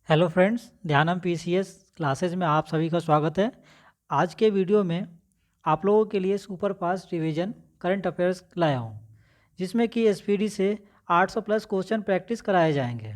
Hello friends, ध्यानम PCS classes में आप सभी का स्वागत है। आज के वीडियो में आप लोगों के लिए super fast revision current affairs लाया हूँ, जिसमें कि एसपीडी से 800 प्लस क्वेश्चन प्रैक्टिस कराए जाएंगे,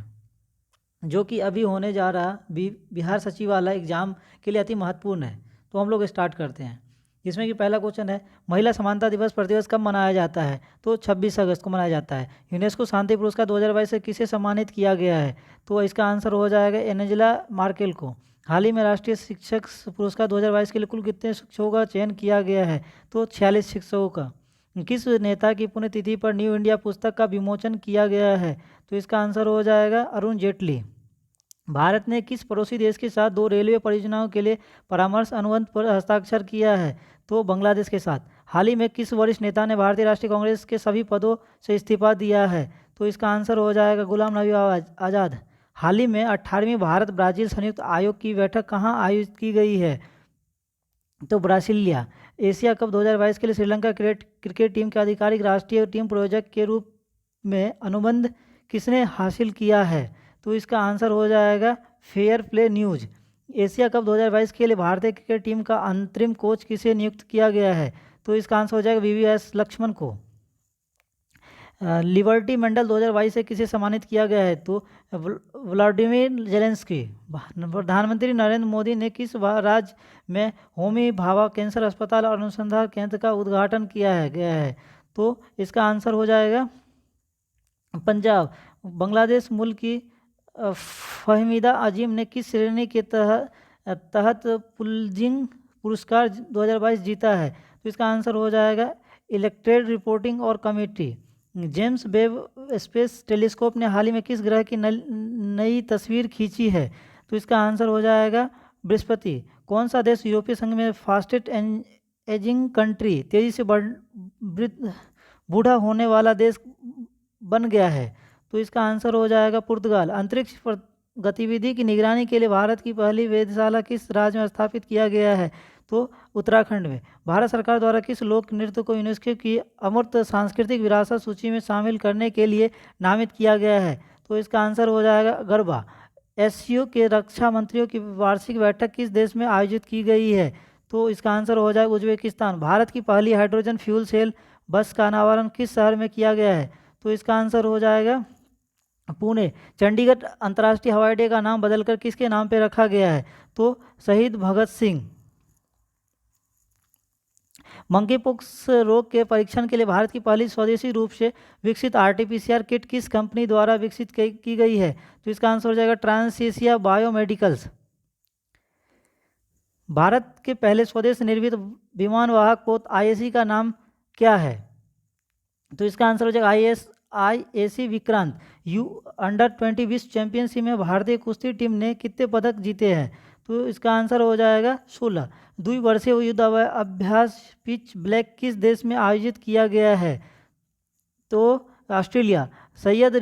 जो कि अभी होने जा रहा बिहार सचिवालय एग्जाम के लिए अति महत्वपूर्ण है। तो हम लोग स्टार्ट करते हैं, जिसमें कि पहला क्वेश्चन है, महिला समानता दिवस प्रतिवर्ष कब मनाया जाता है? तो 26 अगस्त को मनाया जाता है। यूनेस्को शांति पुरस्कार 2022 से किसे सम्मानित किया गया है? तो इसका आंसर हो जाएगा एंजेला मार्केल को। हाल ही में राष्ट्रीय शिक्षक पुरस्कार 2022 के लिए कुल कितने शिक्षकों का चयन किया गया है? तो 46 शिक्षकों का। किस नेता की पुण्यतिथि पर न्यू इंडिया पुस्तक का विमोचन किया गया है? तो इसका आंसर हो जाएगा अरुण जेटली। भारत ने किस पड़ोसी देश के साथ 2 रेलवे परियोजनाओं के लिए परामर्श अनुबंध पर हस्ताक्षर किया है? तो बांग्लादेश के साथ। हाल ही में किस वरिष्ठ नेता ने भारतीय राष्ट्रीय कांग्रेस के सभी पदों से इस्तीफा दिया है? तो इसका आंसर हो जाएगा गुलाम नबी आज़ाद। हाल ही में 18वीं भारत ब्राज़ील संयुक्त आयोग की बैठक कहाँ आयोजित की गई है? तो ब्रासीलिया। एशिया कप 2022 के लिए श्रीलंका क्रिकेट टीम के आधिकारिक राष्ट्रीय टीम प्रयोजक के रूप में अनुबंध किसने हासिल किया है? तो इसका आंसर हो जाएगा fair play news. Asia cup 2022 के लिए भारतीय क्रिकेट टीम का अंतरिम कोच किसे नियुक्त किया गया है? तो इसका आंसर हो जाएगा वीवीएस लक्ष्मण को। लिबर्टी मेडल 2022 से किसे सम्मानित किया गया है? तो व्लादिमीर जेलेंस्की। प्रधानमंत्री नरेंद्र मोदी ने किस राज्य में होमी भाभा कैंसर अस्पताल और अनुसंधान केंद्र का उद्घाटन गया है? तो इसका आंसर हो जाएगा पंजाब। बांग्लादेश मूल की फहमीदा अजीम ने किस श्रेणी के तहत पुलिंग पुरस्कार 2022 जीता है? तो इसका आंसर हो जाएगा इलेक्टेड रिपोर्टिंग और committee. James Webb space telescope ने हाल ही में किस ग्रह की नई तस्वीर खींची है? तो इसका आंसर हो जाएगा बृहस्पति। कौन सा देश यूरोपीय संघ में फास्टेस्ट एजिंग कंट्री, तेजी से बूढ़ा होने वाला देश बन गया है? तो इसका आंसर हो जाएगा पुर्तगाल। अंतरिक्ष गतिविधि की निगरानी के लिए भारत की पहली वेधशाला किस राज्य में स्थापित किया गया है? तो उत्तराखंड में। भारत सरकार द्वारा किस लोक नृत्य को यूनेस्को की अमूर्त सांस्कृतिक विरासत सूची में शामिल करने के लिए नामित किया गया है? तो इसका आंसर हो जाएगा गरबा। एससीओ के रक्षा मंत्रियों की वार्षिक बैठक किस देश में आयोजित की गई है? तो इसका आंसर हो जाएगा उज्बेकिस्तान। भारत की पहली हाइड्रोजन फ्यूल सेल बस का अनावरण किस शहर में किया गया है? तो इसका आंसर हो जाएगा पुणे। चंडीगढ़ अंतर्राष्ट्रीय हवाई अड्डे का नाम बदलकर किसके नाम पर रखा गया है? तो शहीद भगत सिंह। मंकीपॉक्स रोग के परीक्षण के लिए भारत की पहली स्वदेशी रूप से विकसित आरटीपीसीआर किट किस कंपनी द्वारा विकसित की गई है? तो इसका आंसर हो जाएगा ट्रांसएशिया बायोमेडिकल्स। भारत के पहले स्वदेश निर्मित विमानवाहक पोत आईएसी का नाम क्या है? तो इसका आंसर हो जाएगा आईएसी विक्रांत। अंडर 20 विश्व चैंपियनशिप में भारतीय कुश्ती टीम ने कितने पदक जीते हैं? तो इसका आंसर हो जाएगा 16। द्विवर्षीय युद्ध अभ्यास पिच ब्लैक किस देश में आयोजित किया गया है? तो ऑस्ट्रेलिया। सैयद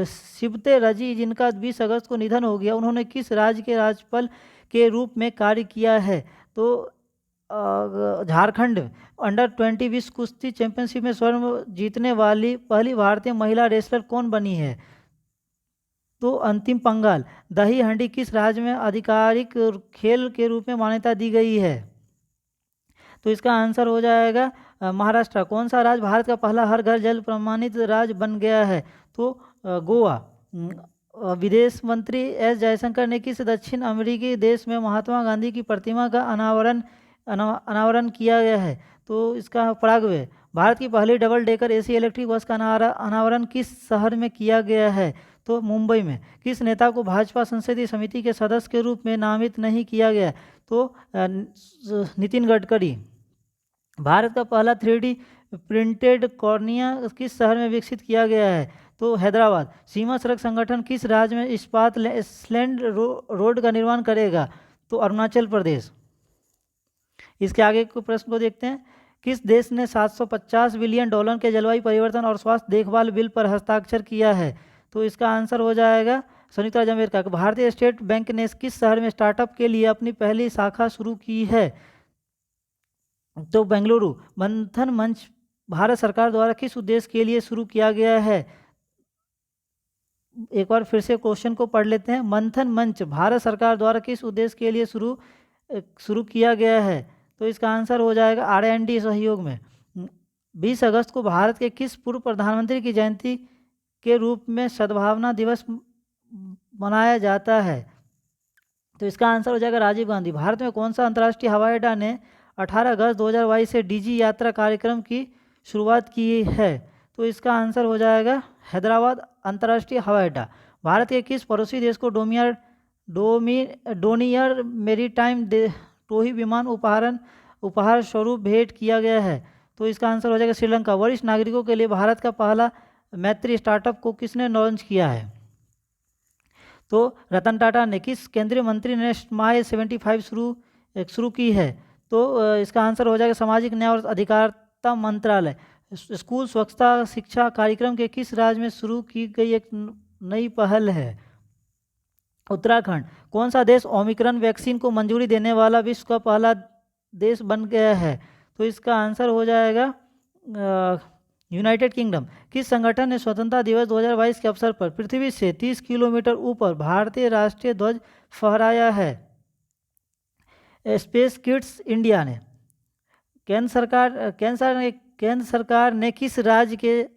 सिबते रजी, जिनका 20 अगस्त को निधन हो गया, उन्होंने किस राज्य के राज्यपाल के रूप में कार्य किया है? तो झारखंड। अंडर 20 विश्व कुश्ती चैंपियनशिप में स्वर्ण जीतने वाली पहली भारतीय महिला रेसलर कौन बनी है? तो अंतिम पंगाल। दही हंडी किस राज्य में आधिकारिक खेल के रूप में मान्यता दी गई है? तो इसका आंसर हो जाएगा महाराष्ट्र। कौन सा राज्य भारत का पहला हर घर जल प्रमाणित राज्य बन गया है? तो गोवा। विदेश मंत्री एस जयशंकर ने किस दक्षिण अमेरिकी देश में महात्मा गांधी की प्रतिमा का अनावरण किया गया है? तो इसका पराग्वे। भारत की पहली double decker AC electric bus का अनावरण किस शहर में किया गया है? तो मुंबई में। किस नेता को भाजपा संसदीय समिति के सदस्य के रूप में नामित नहीं किया गया? तो नितिन गडकरी। भारत का पहला 3D प्रिंटेड कॉर्निया किस शहर में विकसित किया गया है? तो हैदराबाद। सीमा सड़क संगठन किस राज्य में इस्पात स्लैंड रोड का निर्माण करेगा? तो अरुणाचल प्रदेश। इसके आगे के प्रश्न को देखते हैं। किस देश ने $750 बिलियन के जलवायु परिवर्तन और स्वास्थ्य देखभाल बिल पर हस्ताक्षर किया है? तो इसका आंसर हो जाएगा संयुक्त राज्य अमेरिका। भारतीय स्टेट बैंक ने किस शहर में स्टार्टअप के लिए अपनी पहली शाखा शुरू की है? तो बेंगलुरु। मंथन मंच भारत सरकार द्वारा किस उद्देश्य के लिए शुरू किया गया है? एक बार फिर से क्वेश्चन को पढ़ लेते हैं। मंथन मंच भारत सरकार द्वारा किस उद्देश्य के लिए शुरू किया गया है? तो इसका आंसर हो जाएगा R&D सहयोग में। 20 अगस्त को भारत के किस पूर्व प्रधानमंत्री की जयंती के रूप में सद्भावना दिवस मनाया जाता है? तो इसका आंसर हो जाएगा राजीव गांधी। भारत में कौन सा अंतर्राष्ट्रीय हवाई अड्डा ने 18 अगस्त 2022 से डीजी यात्रा कार्यक्रम की शुरुआत की है? तो इसका आंसर हो जाएगा हैदराबाद अंतर्राष्ट्रीय हवाई अड्डा। भारत के किस पड़ोसी देश को डोनियर मेरीटाइम टोही विमान उपहार स्वरूप भेंट किया गया है? तो इसका आंसर हो जाएगा श्रीलंका। वरिष्ठ नागरिकों के लिए भारत का पहला मैत्री स्टार्टअप को किसने लॉन्च किया है? तो रतन टाटा ने। किस केंद्रीय मंत्री ने स्माइल 75 शुरू की है? तो इसका आंसर हो जाएगा सामाजिक न्याय और अधिकारिता मंत्रालय। स्कूल स्वच्छता शिक्षा कार्यक्रम के किस राज्य में शुरू की गई एक नई पहल है? उत्तराखंड। कौन सा देश ओमिक्रॉन वैक्सीन को मंजूरी देने वाला विश्व का पहला देश बन गया है? तो इसका आंसर हो जाएगा यूनाइटेड किंगडम। किस संगठन ने स्वतंत्रता दिवस 2022 के अवसर पर पृथ्वी से 30 किलोमीटर ऊपर भारतीय राष्ट्रीय ध्वज फहराया है? स्पेस किड्स इंडिया ने। केंद्र सरकार ने किस राज्य के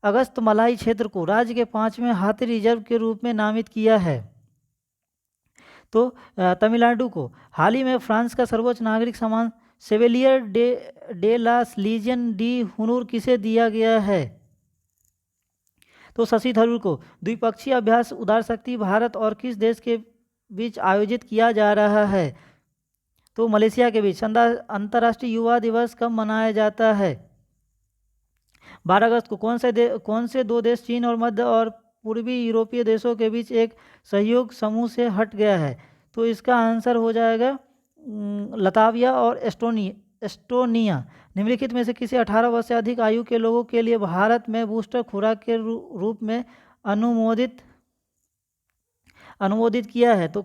अगस्त मलाई क्षेत्र को राज्य के 5वें हाथी रिजर्व के रूप में नामित किया है? तो तमिलनाडु को। हाल ही में फ्रांस का सर्वोच्च नागरिक सम्मान सेवेलियर डे ला लीजियन डी हुनूर किसे दिया गया है? तो शशि थरूर को। द्विपक्षीय अभ्यास उदार शक्ति भारत और किस देश के बीच आयोजित किया जा रहा है? तो मलेशिया के बीच। अंतर्राष्ट्रीय युवा दिवस कब मनाया जाता है? 12 अगस्त को। कौन से दो देश चीन और मध्य और पूर्वी यूरोपीय देशों के बीच एक सहयोग समूह से हट गया है? तो इसका आंसर हो जाएगा लताविया और एस्टोनिया। निम्नलिखित में से किसी 18 वर्ष से अधिक आयु के लोगों के लिए भारत में बूस्टर खुराक के रूप में अनुमोदित किया है? तो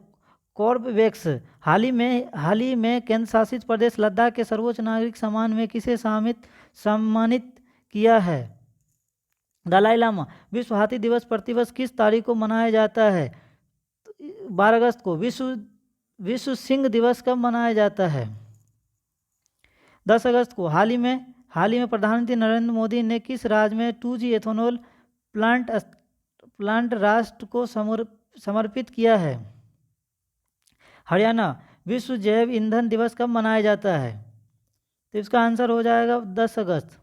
कॉर्बेवैक्स। हाल ही में केंद्र शासित प्रदेश लद्दाख के सर्वोच्च नागरिक सम्मान में किसे सम्मानित किया है? दलाई लामा। विश्व हाथी दिवस प्रतिवर्ष किस तारीख को मनाया जाता है? 12 अगस्त को। विश्व सिंह दिवस कब मनाया जाता है? 10 अगस्त को। हाल ही में प्रधानमंत्री नरेंद्र मोदी ने किस राज्य में 2G एथेनॉल प्लांट राष्ट्र को समर्पित किया है? हरियाणा। विश्व जैव ईंधन दिवस कब मनाया जाता है? तो इसका आंसर हो जाएगा 10 अगस्त।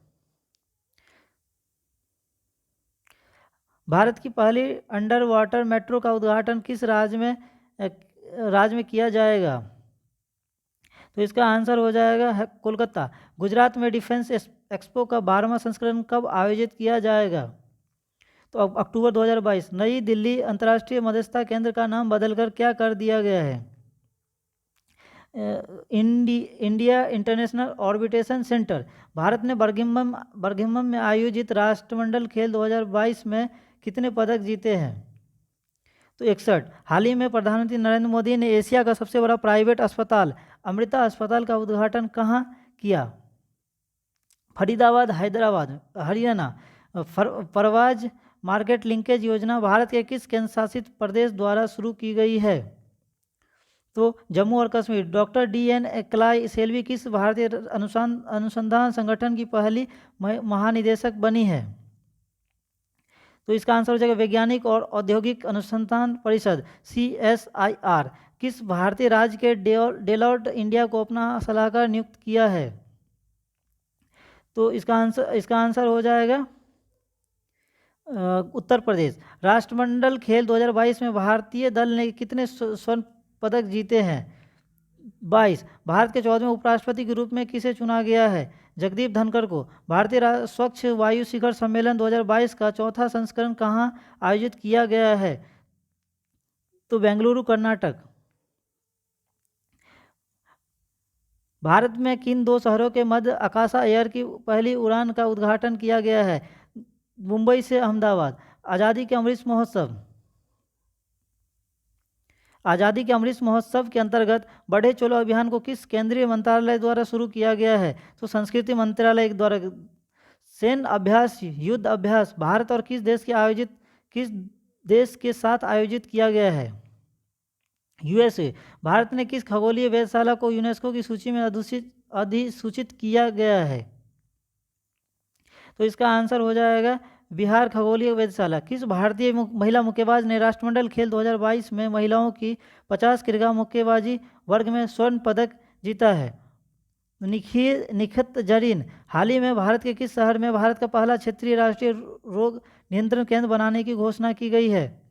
भारत की पहली अंडर वाटर मेट्रो का उद्घाटन किस राज्य में किया जाएगा? तो इसका आंसर हो जाएगा कोलकाता। गुजरात में डिफेंस एक्सपो का 12वां संस्करण कब आयोजित किया जाएगा? तो अक्टूबर 2022। नई दिल्ली अंतर्राष्ट्रीय मध्यस्थता केंद्र का नाम बदलकर क्या कर दिया गया है? India international arbitration centre. भारत ने बर्मिंघम में आयोजित राष्ट्रमंडल खेल 2022 में कितने पदक जीते हैं? तो 61। हाल ही में प्रधानमंत्री नरेंद्र मोदी ने एशिया का सबसे बड़ा प्राइवेट अस्पताल अमृता अस्पताल का उद्घाटन कहाँ किया? फरीदाबाद, हैदराबाद, हरियाणा। परवाज मार्केट लिंकेज योजना भारत के किस केंद्र शासित प्रदेश द्वारा शुरू की गई है? तो जम्मू और कश्मीर। डॉक्टर DN एक्लाई सेल्वी किस भारतीय अनुसंधान संगठन की पहली महानिदेशक बनी है? तो इसका आंसर हो जाएगा वैज्ञानिक और औद्योगिक अनुसंधान परिषद CSIR। किस भारतीय राज्य के डेलॉट इंडिया को अपना सलाहकार नियुक्त किया है? तो इसका आंसर हो जाएगा उत्तर प्रदेश। राष्ट्रमंडल खेल 2022 में भारतीय दल ने कितने स्वर्ण पदक जीते हैं? 22। भारत के 14वें उपराष्ट्रपति के रूप में किसे चुना गया है? जगदीप धनखड़ को। भारतीय स्वच्छ वायु शिखर सम्मेलन 2022 का चौथा संस्करण कहाँ आयोजित किया गया है? तो बेंगलुरु, कर्नाटक। भारत में किन दो शहरों के मध्य आकाशा एयर की पहली उड़ान का उद्घाटन किया गया है? मुंबई से अहमदाबाद। आज़ादी के अमृत महोत्सव के अंतर्गत बढ़े चलो अभियान को किस केंद्रीय मंत्रालय द्वारा शुरू किया गया है? तो संस्कृति मंत्रालय द्वारा। सैन्य अभ्यास युद्ध अभ्यास भारत और किस देश के आयोजित किस देश के साथ आयोजित किया गया है? यूएसए। भारत ने किस खगोलीय वेधशाला को यूनेस्को की सूची में अधिसूचित किया गया है? तो इसका आंसर हो जाएगा बिहार खगोलीय वेधशाला। किस भारतीय महिला मुक्केबाज ने राष्ट्रमंडल खेल 2022 में महिलाओं की 50 किलोग्राम मुक्केबाजी वर्ग में स्वर्ण पदक जीता है? निखत जरीन। हाल ही में भारत के किस शहर में भारत का पहला क्षेत्रीय राष्ट्रीय रोग नियंत्रण केंद्र बनाने की घोषणा की गई है?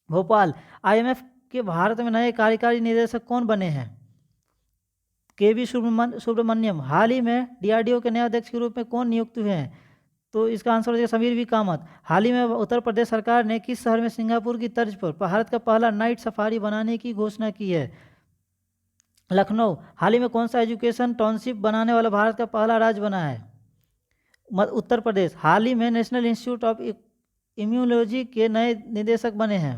भोपाल। आईएमएफ के भारत में नए कार्यकारी निदेशक कौन बने हैं? केवी सुब्रमण्यम। हाल ही में डीआरडीओ के नए अध्यक्ष के रूप में कौन नियुक्त हुए हैं? तो इसका आंसर हो जाएगा समीर वी कामत। हाल ही में उत्तर प्रदेश सरकार ने किस शहर में सिंगापुर की तर्ज पर भारत का पहला नाइट सफारी बनाने की घोषणा की है? लखनऊ। हाल ही में कौन सा एजुकेशन टाउनशिप बनाने वाला भारत का पहला राज्य बना है? उत्तर प्रदेश। हाल ही में नेशनल इंस्टीट्यूट ऑफ इम्यूनोलॉजी के नए निदेशक बने हैं।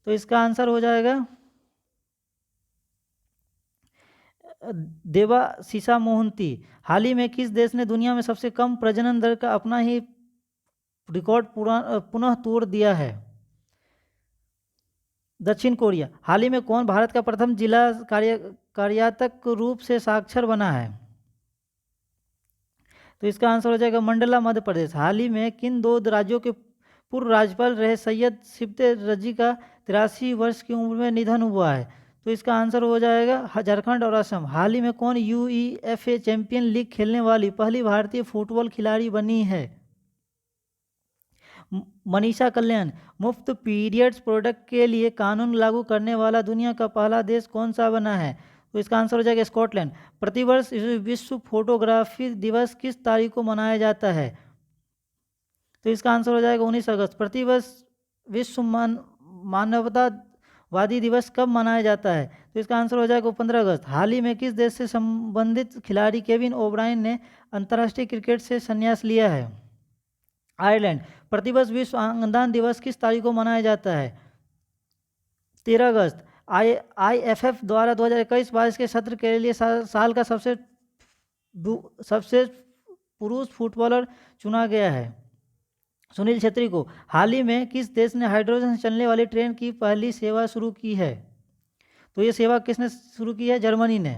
तो इसका आंसर हो जाएगा देवाशीषा मोहंती। हाल ही में किस देश ने दुनिया में सबसे कम प्रजनन दर का अपना ही रिकॉर्ड पुनः तोड़ दिया है? दक्षिण कोरिया। हाल ही में कौन भारत का प्रथम जिला कार्यात्मक रूप से साक्षर बना है? तो इसका आंसर हो जाएगा मंडला, मध्य प्रदेश। हाल ही में किन दो राज्यों के पूर्व राज्यपाल रहे सैयद सिब्ते रजी का 83 वर्ष की उम्र में निधन हुआ है? तो इसका आंसर हो जाएगा झारखंड और असम। हाल ही में कौन यूईएफए चैंपियन लीग खेलने वाली पहली भारतीय फुटबॉल खिलाड़ी बनी है? मनीषा कल्याण। मुफ्त पीरियड्स प्रोडक्ट के लिए कानून लागू करने वाला दुनिया का पहला देश कौन सा बना है? तो इसका आंसर हो जाएगा स्कॉटलैंड। प्रतिवर्ष विश्व फोटोग्राफी दिवस किस तारीख को मनाया जाता है? तो इसका आंसर हो जाएगा 19 अगस्त। प्रतिवर्ष विश्व मानवतावादी दिवस कब मनाया जाता है? तो इसका आंसर हो जाएगा 15 अगस्त। हाल ही में किस देश से संबंधित खिलाड़ी केविन ओब्रायन ने अंतर्राष्ट्रीय क्रिकेट से संन्यास लिया है? आयरलैंड। प्रतिवर्ष विश्व अंगदान दिवस किस तारीख को मनाया जाता है? 13 अगस्त। आईएफएफ द्वारा 2021-22 के सत्र के लिए साल का सबसे पुरुष फुटबॉलर चुना गया है सुनील छेत्री को। हाल ही में किस देश ने हाइड्रोजन से चलने वाली ट्रेन की पहली सेवा शुरू की है? तो ये सेवा किसने शुरू की है? जर्मनी ने।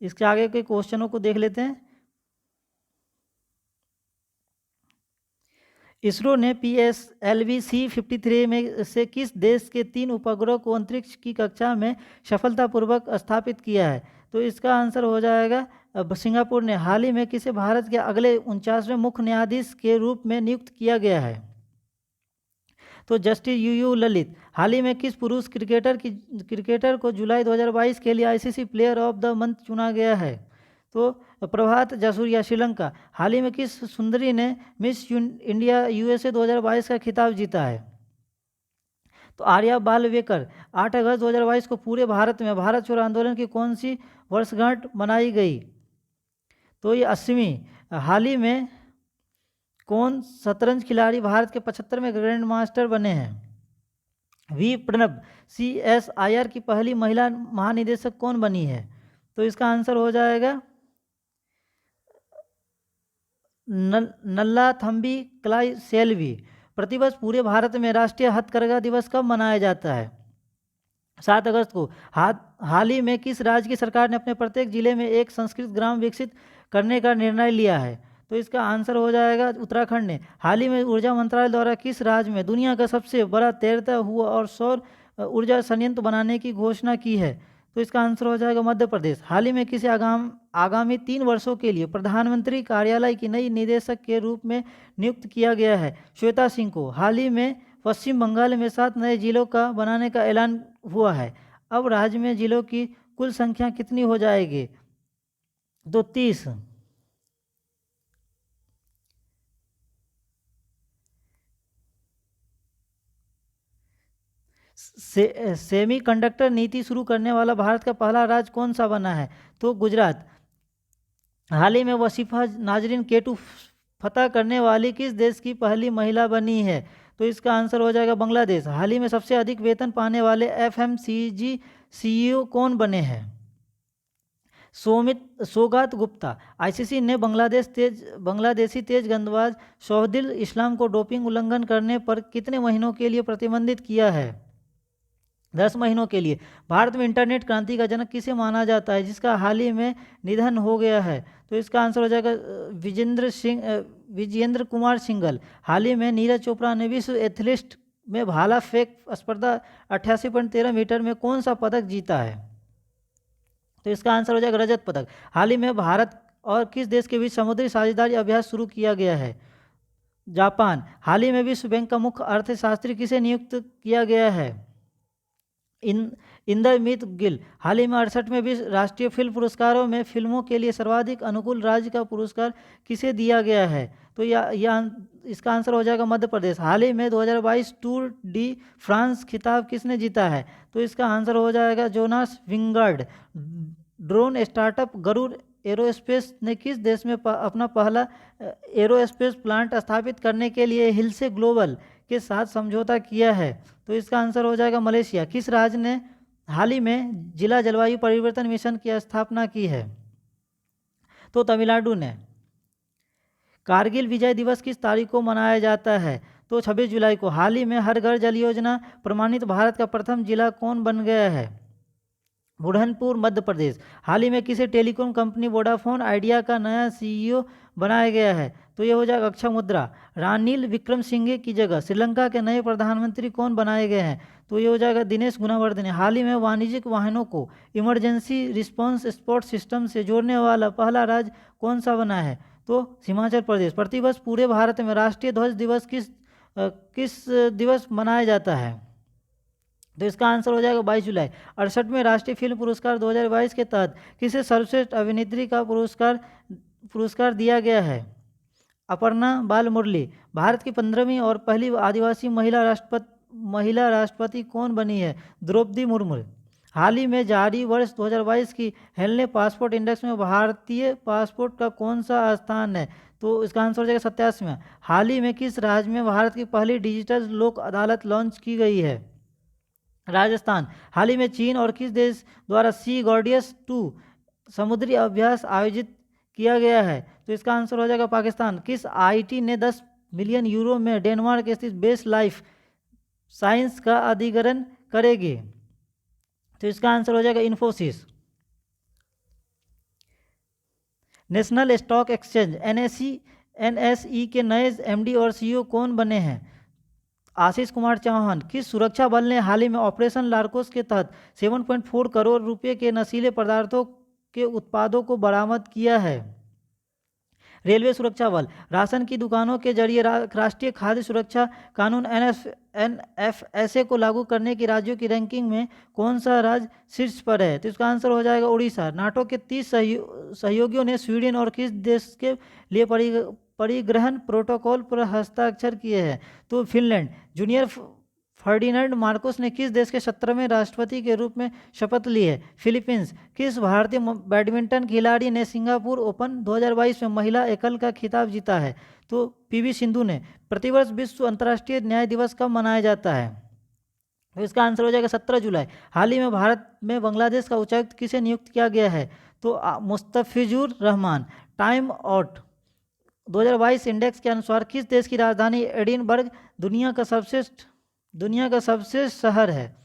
इसके आगे के क्वेश्चनों को देख लेते हैं। इसरो ने PSLV C-53 में से किस देश के 3 उपग्रह को अंतरिक्ष की कक्षा में सफलतापूर्वक स्थापित किया है? तो इसका आंसर हो जाएगा सिंगापुर ने। हाल ही में किसे भारत के अगले 49वें मुख्य न्यायाधीश के रूप में नियुक्त किया गया है? तो जस्टिस यूयू ललित। हाल ही में किस पुरुष क्रिकेटर को जुलाई 2022 के लिए ICC player of the month चुना गया है? तो प्रभात जसूरिया, श्रीलंका। हाल ही में किस सुंदरी ने मिस इंडिया USA 2022 का खिताब जीता है? तो आर्या बालवेकर। 8 अगस्त 2022 को पूरे भारत में भारत छोड़ो आंदोलन की कौन सी वर्षगांठ मनाई गई? तो ये 80वीं। हाल ही में कौन शतरंज खिलाड़ी भारत के 75वें ग्रैंड मास्टर बने हैं? वी प्रणब। CSIR की पहली महिला महानिदेशक कौन बनी है? तो इसका आंसर हो जाएगा नल्लाथम्बी क्लाई सेल्वी। प्रतिवर्ष पूरे भारत में राष्ट्रीय हथकरघा दिवस कब मनाया जाता है? 7 अगस्त को। हाल ही में किस राज्य की सरकार ने अपने प्रत्येक जिले में एक संस्कृत ग्राम विकसित करने का निर्णय लिया है? तो इसका आंसर हो जाएगा उत्तराखंड ने। हाल ही में ऊर्जा मंत्रालय द्वारा किस राज्य में दुनिया का सबसे बड़ा तैरता हुआ और सौर ऊर्जा संयंत्र बनाने की घोषणा की है? तो इसका आंसर हो जाएगा मध्य प्रदेश। हाल ही में किसे आगामी 3 वर्षों के लिए प्रधानमंत्री कार्यालय की नई निदेशक के रूप में नियुक्त किया गया है? श्वेता सिंह को। हाल ही में पश्चिम बंगाल में 7 नए जिलों का बनाने का ऐलान हुआ है। अब राज्य में जिलों की कुल संख्या कितनी हो जाएगी? तो 30। सेमीकंडक्टर नीति शुरू करने वाला भारत का पहला राज्य कौन सा बना है? तो गुजरात। हाल ही में वसीफा नाजरीन K2 फतह करने वाली किस देश की पहली महिला बनी है? तो इसका आंसर हो जाएगा बांग्लादेश। हाल ही में सबसे अधिक वेतन पाने वाले FMCG CEO कौन बने हैं? सोगात गुप्ता। आईसीसी ने बांग्लादेशी तेज गेंदबाज शोहदिल इस्लाम को डोपिंग उल्लंघन करने पर कितने महीनों के लिए प्रतिबंधित किया है? 10 महीनों के लिए। भारत में इंटरनेट क्रांति का जनक किसे माना जाता है जिसका हाल ही में निधन हो गया है? तो इसका आंसर हो जाएगा विजेंद्र कुमार सिंघल। हाल ही में नीरज चोपड़ा ने विश्व एथलीट में भाला फेंक स्पर्धा 88.13 मीटर में कौन सा पदक जीता है? तो इसका आंसर हो जाएगा रजत पदक। हाल ही में भारत और किस देश के बीच समुद्री साझेदारी अभ्यास शुरू किया गया है? जापान। हाल ही में विश्व बैंक का मुख्य अर्थशास्त्री किसे नियुक्त किया गया है? इंदरमीत गिल। हाल ही में 68वें विश्व राष्ट्रीय फिल्म पुरस्कारों में फिल्मों के लिए सर्वाधिक अनुकूल राज्य का पुरस्कार किसे दिया गया है? तो इसका आंसर हो जाएगा मध्य प्रदेश। हाल ही में 2022 टूर डी फ्रांस खिताब किसने जीता है? तो इसका आंसर हो जाएगा Jonas Vingegaard. Drone startup Garuda aerospace ने किस देश में अपना पहला एरोस्पेस प्लांट स्थापित करने के लिए हिल्से ग्लोबल के साथ समझौता किया है? तो इसका आंसर हो जाएगा मलेशिया। किस राज्य ने हाल ही में जिला जलवायु परिवर्तन मिशन की स्थापना की है? तो तमिलनाडु ने। कारगिल विजय दिवस किस तारीख को मनाया जाता है? तो 26 जुलाई को। हाल ही में हर घर जल योजना प्रमाणित भारत का प्रथम जिला कौन बन गया है? बुरहानपुर मध्य प्रदेश। हाल ही में किसे टेलीकॉम कंपनी वोडाफोन आइडिया का नया सीईओ बनाया गया है? तो ये हो जाएगा अक्षय मुद्रा। रानिल विक्रमसिंघे की जगह श्रीलंका के नए प्रधानमंत्री कौन बनाए गए हैं? तो ये हो जाएगा दिनेश गुणवर्धने। हाल ही में वाणिज्यिक वाहनों को इमरजेंसी रिस्पांस सपोर्ट सिस्टम से जोड़ने वाला पहला राज्य कौन सा बना है? तो हिमाचल प्रदेश। प्रतिवर्ष पूरे भारत में राष्ट्रीय ध्वज दिवस किस दिवस मनाया जाता है? तो इसका आंसर हो जाएगा 22 जुलाई। 68वें राष्ट्रीय फिल्म पुरस्कार 2022 के तहत किसे सर्वश्रेष्ठ अभिनेत्री का पुरस्कार दिया गया है? अपर्णा बाल मुरली। भारत की 15वीं और पहली आदिवासी महिला राष्ट्रपति कौन बनी है? द्रौपदी मुर्मू। हाल ही में जारी वर्ष 2022 की हेनले पासपोर्ट इंडेक्स में भारतीय पासपोर्ट का कौन सा स्थान है? तो इसका आंसर हो जाएगा 87वां। हाल ही में किस राज्य में भारत की पहली डिजिटल लोक अदालत लॉन्च की गई है? राजस्थान। हाल ही में चीन और किस देश द्वारा सी गॉर्डियस 2 समुद्री अभ्यास आयोजित किया गया है? तो इसका आंसर हो जाएगा पाकिस्तान। किस आईटी ने 10 मिलियन यूरो में डेनमार्क स्थित बेस लाइफ साइंस का अधिग्रहण करेगी? तो इसका आंसर हो जाएगा Infosys. National stock exchange NSE के नए एमडी और सीईओ कौन बने हैं? आशीष कुमार चौहान। किस सुरक्षा बल ने हाल ही में ऑपरेशन लार्कोस के तहत 7.4 करोड़ रुपए के नशीले पदार्थों के उत्पादों को बरामद किया है? रेलवे सुरक्षा बल। राशन की दुकानों के जरिए राष्ट्रीय खाद्य सुरक्षा कानून एनएफएसए को लागू करने की राज्यों की रैंकिंग में कौन सा राज्य शीर्ष पर है? तो इसका आंसर हो जाएगा उड़ीसा। नाटो के 30 सहयोगियों ने स्वीडन और किस देश के लिए परिग्रहण प्रोटोकॉल पर हस्ताक्षर किए हैं? तो फिनलैंड। जूनियर फर्डिनेंड मार्कोस ने किस देश के 17वें राष्ट्रपति के रूप में शपथ ली है? फिलीपींस। किस भारतीय बैडमिंटन खिलाड़ी ने सिंगापुर ओपन 2022 में महिला एकल का खिताब जीता है? तो पीवी सिंधु ने। प्रतिवर्ष विश्व अंतर्राष्ट्रीय न्याय दिवस कब मनाया जाता है? तो इसका आंसर हो जाएगा 17 जुलाई। हाल ही में भारत में बांग्लादेश का उच्चायुक्त किसे नियुक्त किया गया है? तो Mustafizur Rahman. Time out 2022 index के अनुसार किस देश की राजधानी एडिनबर्ग दुनिया का सबसे शहर है?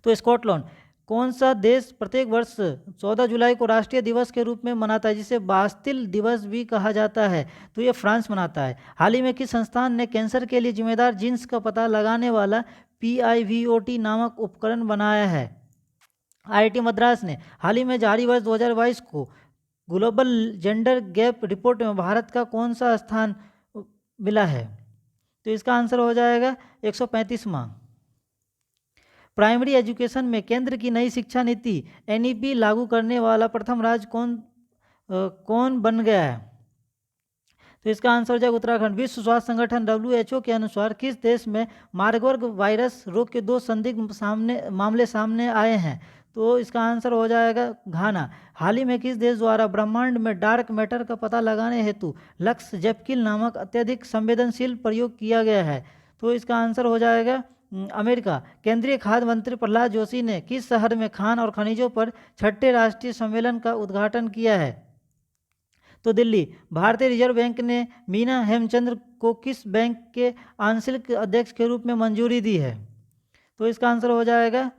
तो स्कॉटलैंड। कौन सा देश प्रत्येक वर्ष 14 जुलाई को राष्ट्रीय दिवस के रूप में मनाता है जिसे बास्तिल दिवस भी कहा जाता है? तो ये फ्रांस मनाता है। हाल ही में किस संस्थान ने कैंसर के लिए जिम्मेदार जीन्स का पता लगाने वाला PIVOT नामक उपकरण बनाया है? IIT मद्रास ने। हाल ही में जारी वर्ष 2022 को ग्लोबल जेंडर गैप रिपोर्ट में भारत का कौन सा स्थान मिला है? तो इसका आंसर हो जाएगा 135वां। प्राइमरी एजुकेशन में केंद्र की नई शिक्षा नीति NEP लागू करने वाला प्रथम राज्य कौन बन गया है? तो इसका आंसर हो जाएगा उत्तराखंड। विश्व स्वास्थ्य संगठन WHO के अनुसार किस देश में मार्बर्ग वायरस रोग के 2 संदिग्ध मामले सामने आए हैं? तो इसका आंसर हो जाएगा घाना। हाल ही में किस देश द्वारा ब्रह्मांड में डार्क मैटर का पता लगाने हेतु लक्स जेपकिल नामक अत्यधिक संवेदनशील प्रयोग किया गया है? तो इसका आंसर हो जाएगा अमेरिका। केंद्रीय खाद्य मंत्री प्रहलाद जोशी ने किस शहर में खान और खनिजों पर छठे राष्ट्रीय सम्मेलन का उद्घाटन किया है? तो दिल्ली। भारतीय रिजर्व बैंक ने मीना हेमचंद्र को किस बैंक के आंशिक अध्यक्ष के रूप में मंजूरी दी है? तो इसका आंसर हो जाएगा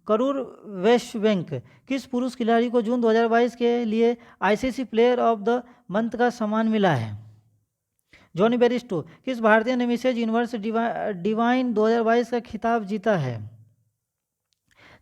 करूर वैश्य बैंक। किस पुरुष खिलाड़ी को जून 2022 के लिए ICC player of the month का सम्मान मिला है? Johnny Bairstow. किस भारतीय ने मिसेज यूनिवर्स डिवाइन 2022 का खिताब जीता है?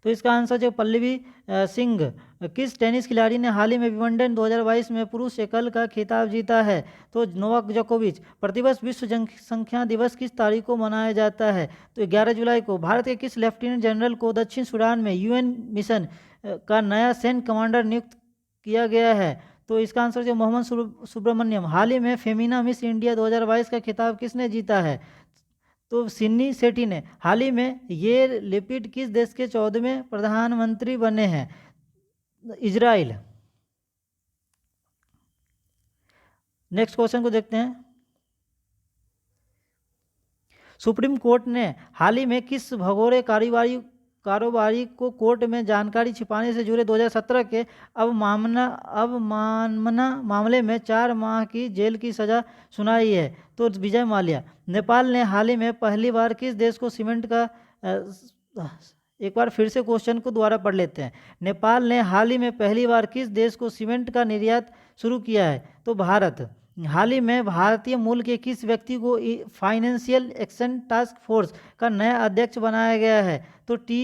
तो इसका आंसर जो पल्लवी सिंह। किस टेनिस खिलाड़ी ने हाल ही में विंबलडन 2022 में पुरुष एकल का खिताब जीता है? तो नोवाक जोकोविच। प्रतिवर्ष विश्व जनसंख्या दिवस किस तारीख को मनाया जाता है? तो 11 जुलाई को। भारत के किस लेफ्टिनेंट जनरल को दक्षिण सूडान में यूएन मिशन का नया सैन्य कमांडर नियुक्त किया गया है? तो इसका आंसर जो मोहम्मद सुब्रमण्यम। हाल ही में फेमिना मिस इंडिया 2022 का खिताब किसने जीता है? तो सिन्नी सेठी ने। हाल ही में ये लिपिड किस देश के 14वें प्रधानमंत्री बने हैं? इजराइल। नेक्स्ट क्वेश्चन को देखते हैं। सुप्रीम कोर्ट ने हाल ही में किस भगोड़े कारोबारी को कोर्ट में जानकारी छिपाने से जुड़े 2017 के अवमानना मामले में 4 माह की जेल की सजा सुनाई है? तो विजय माल्या। नेपाल ने हाल ही में पहली बार किस देश को सीमेंट का एक बार फिर से क्वेश्चन को दोबारा पढ़ लेते हैं। नेपाल ने हाल ही में पहली बार किस देश को सीमेंट का निर्यात शुरू किया है? तो भारत। हाल ही में भारतीय मूल के किस व्यक्ति को फाइनेंशियल एक्शन टास्क फोर्स का नया अध्यक्ष बनाया गया है? तो टी